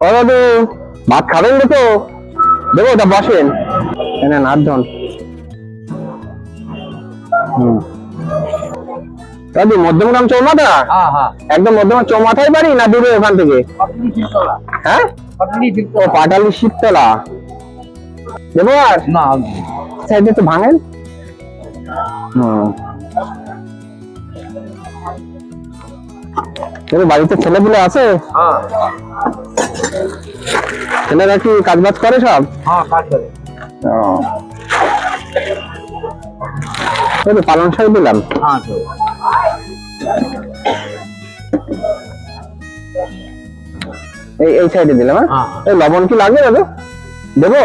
ও দাদু, ভাত খাবেন তো? দেবো, ওটা বসেন। এনে নাথজন। দাদু, মধ্যমগ্রাম চৌমাথা? একদম মধ্যমগ্রাম চৌমাথায় বাড়ি না দূরে ওখান থেকে? হ্যাঁ, ও পাটালি শীততলা। দেবো আর না সাইডে তো ভাঙেন। বাড়িতে ছেলেগুলো আছে? ছেলেরা কি কাজ বাজ করে সব? পালং শাক দিলাম। এই সাইডে দিলাম। এই লবণ কি লাগবে দাদু? দেবো?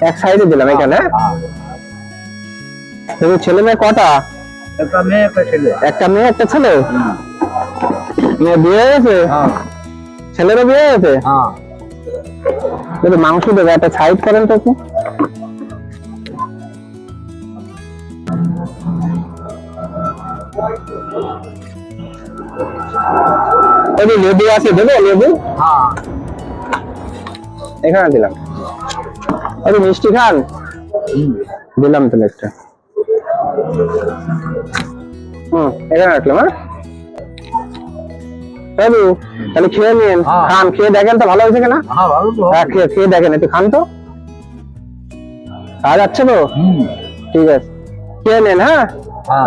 এক সাইডে দিলাম এখানে। ছেলে মেয়ে কটা? একটা মেয়ে একটা ছেলে। একটা মেয়ে একটা ছেলে? মেয়ে বিয়ে হয়ে গেছে? ছেলেরও বিয়ে হয়ে গেছে? মাংস দেবে, একটা সাইড করেন তো একটু। লেবু আছে, দেবো লেবু? এখানে দিলাম। মিষ্টি খান? দিলাম তাহলে একটা। এখানে রাখলাম। দাদু তাহলে খেয়ে নিন, খান, খেয়ে দেখেন তো ভালো হয়েছে কিনা। হ্যাঁ, খেয়ে দেখেন, একটু খান তো। খাওয়া যাচ্ছে তো? ঠিক আছে, খেয়ে নেন। হ্যাঁ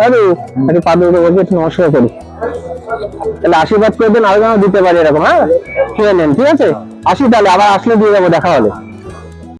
দাদু, একটু পাদু বলছি, একটু নমস্কার করি, তাহলে আশীর্বাদ করে দিন, আরো যেন দিতে পারি এরকম। হ্যাঁ, খেয়ে নেন, ঠিক আছে? আসি তাহলে, আবার আসলে দিয়ে যাবো, দেখা হলে।